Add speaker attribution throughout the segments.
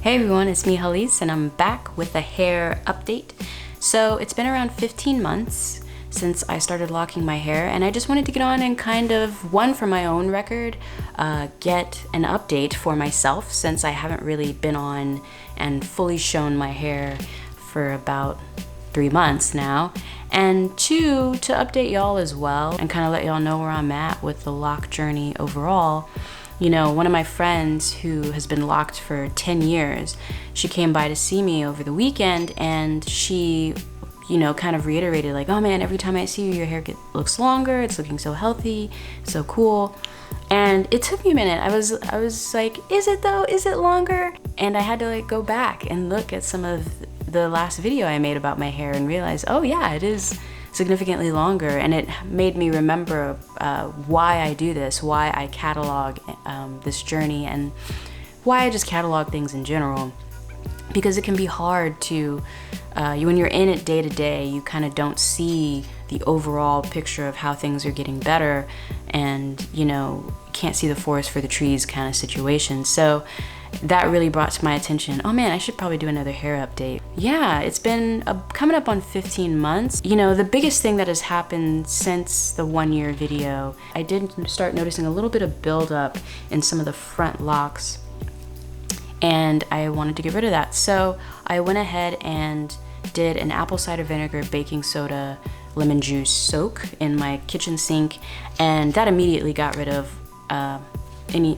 Speaker 1: Hey everyone, it's me Hallease and I'm back with a hair update. So it's been around 15 months since I started locking my hair, and I just wanted to get on and kind of, one, for my own record, get an update for myself, since I haven't really been on and fully shown my hair for about 3 months now. And two, to update y'all as well and kind of let y'all know where I'm at with the lock journey overall. You know, one of my friends who has been locked for 10 years, she came by to see me over the weekend, and she, you know, kind of reiterated like, oh man, every time I see you, your hair looks longer, it's looking so healthy, so cool. And it took me a minute. I was like, is it though? Is it longer? And I had to like go back and look at some of the last video I made about my hair and realize, oh yeah, it is significantly longer. And it made me remember why I do this, why I catalog this journey, and why I just catalog things in general. Because it can be hard to, when you're in it day to day, you kind of don't see the overall picture of how things are getting better, and you know, can't see the forest for the trees kind of situation. So that really brought to my attention, oh man, I should probably do another hair update. Yeah, it's been coming up on 15 months. You know, the biggest thing that has happened since the 1 year video, I did start noticing a little bit of buildup in some of the front locks, and I wanted to get rid of that. So I went ahead and did an apple cider vinegar, baking soda, lemon juice soak in my kitchen sink, and that immediately got rid of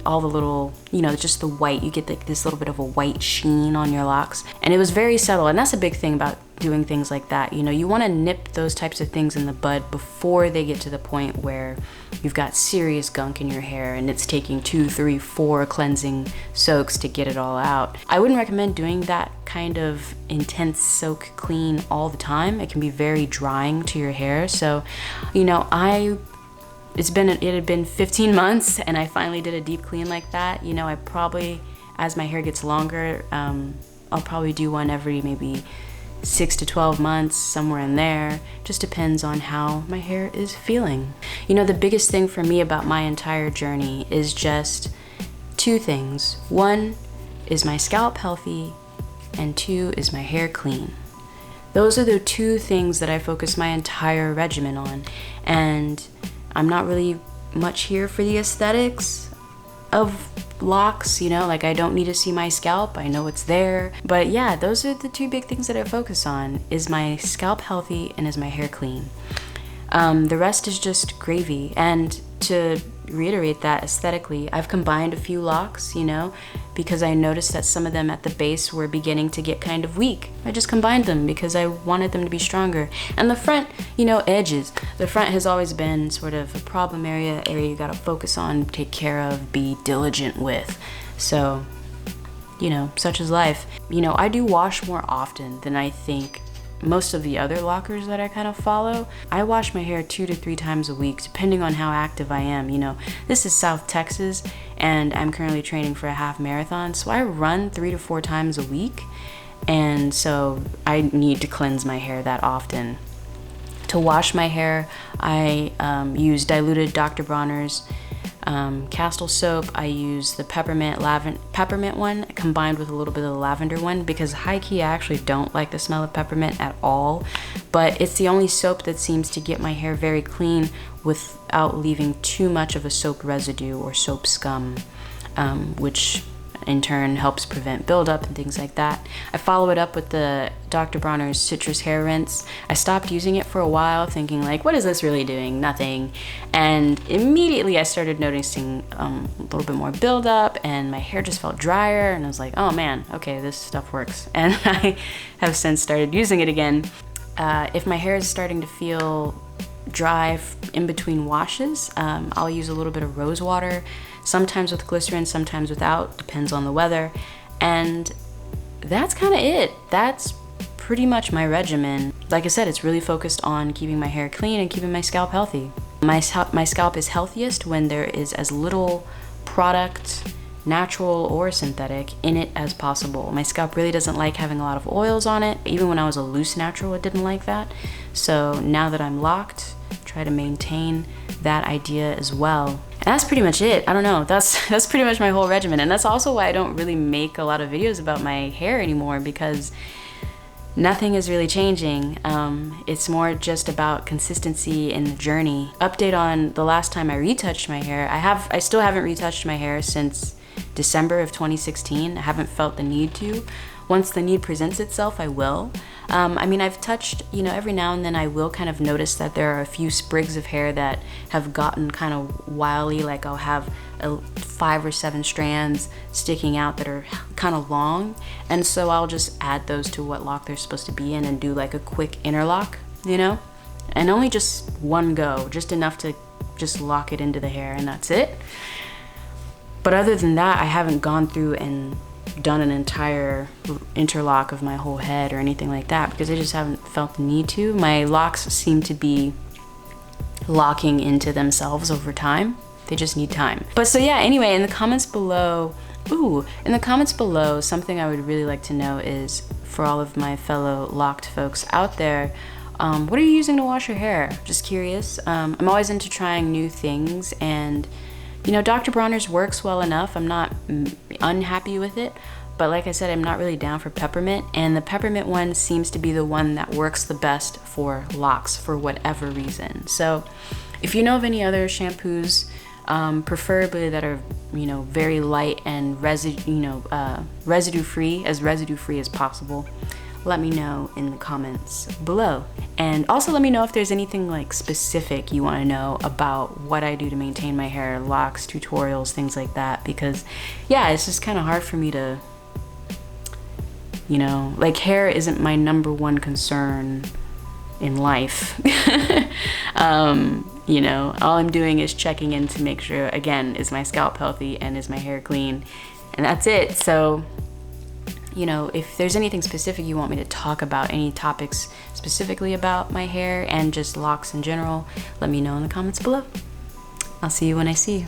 Speaker 1: all the little, you know, just the white. You get like this little bit of a white sheen on your locks, and it was very subtle. And that's a big thing about doing things like that. You know, you want to nip those types of things in the bud before they get to the point where you've got serious gunk in your hair and it's taking 2, 3, 4 cleansing soaks to get it all out. I wouldn't recommend doing that kind of intense soak clean all the time. It can be very drying to your hair. So, you know, it had been 15 months and I finally did a deep clean like that. You know, I probably, as my hair gets longer, I'll probably do one every maybe 6 to 12 months, somewhere in there. Just depends on how my hair is feeling. You know, the biggest thing for me about my entire journey is just 2 things. 1 is my scalp healthy, and 2 is my hair clean. Those are the 2 things that I focus my entire regimen on. And I'm not really much here for the aesthetics of locks, you know, like I don't need to see my scalp, I know it's there. But yeah, those are the 2 big things that I focus on, is my scalp healthy and is my hair clean. The rest is just gravy. And to reiterate that aesthetically, I've combined a few locks, you know, because I noticed that some of them at the base were beginning to get kind of weak. I just combined them because I wanted them to be stronger. And the front, you know, edges. The front has always been sort of a problem area you gotta focus on, take care of, be diligent with. So, you know, such is life. You know, I do wash more often than I think most of the other lockers that I kind of follow. I wash my hair 2 to 3 times a week, depending on how active I am. You know, this is South Texas, and I'm currently training for a half marathon, so I run 3 to 4 times a week, and so I need to cleanse my hair that often. To wash my hair, I use diluted Dr. Bronner's Castle soap. I use the peppermint one combined with a little bit of the lavender one, because high-key I actually don't like the smell of peppermint at all, but it's the only soap that seems to get my hair very clean without leaving too much of a soap residue or soap scum, which in turn helps prevent buildup and things like that. I follow it up with the Dr. Bronner's citrus hair rinse. I stopped using it for a while, thinking like, what is this really doing? Nothing. And immediately I started noticing a little bit more buildup, and my hair just felt drier, and I was like, oh man, okay, this stuff works. And I have since started using it again. If my hair is starting to feel dry in between washes, I'll use a little bit of rose water, sometimes with glycerin, sometimes without, depends on the weather. And that's kind of it. That's pretty much my regimen. Like I said, it's really focused on keeping my hair clean and keeping my scalp healthy. My scalp is healthiest when there is as little product, natural or synthetic, in it as possible. My scalp really doesn't like having a lot of oils on it. Even when I was a loose natural, it didn't like that. So now that I'm locked, try to maintain that idea as well. And that's pretty much it. I don't know. That's pretty much my whole regimen. And that's also why I don't really make a lot of videos about my hair anymore, because nothing is really changing. It's more just about consistency in the journey. Update on the last time I retouched my hair. I still haven't retouched my hair since December of 2016. I haven't felt the need to. Once the need presents itself, I will. I mean, I've touched, every now and then I will kind of notice that there are a few sprigs of hair that have gotten kind of wily. Like I'll have 5 or 7 strands sticking out that are kind of long. And so I'll just add those to what lock they're supposed to be in and do like a quick interlock, and only just one go, just enough to just lock it into the hair, and that's it. But other than that, I haven't gone through and done an entire interlock of my whole head or anything like that, because I just haven't felt the need to. My locks seem to be locking into themselves over time. They just need time. But so yeah, anyway, in the comments below, something I would really like to know is, for all of my fellow locked folks out there, what are you using to wash your hair? Just curious. I'm always into trying new things, and Dr. Bronner's works well enough. I'm not unhappy with it, but like I said, I'm not really down for peppermint, and the peppermint one seems to be the one that works the best for locks for whatever reason. So if you know of any other shampoos, preferably that are, very light and residue free as possible, let me know in the comments below. And also let me know if there's anything like specific you want to know about what I do to maintain my hair, locks, tutorials, things like that, because yeah, it's just kind of hard for me to, like, hair isn't my #1 concern in life. All I'm doing is checking in to make sure, again, is my scalp healthy and is my hair clean, and that's it. So if there's anything specific you want me to talk about, any topics specifically about my hair and just locks in general, let me know in the comments below. I'll see you when I see you.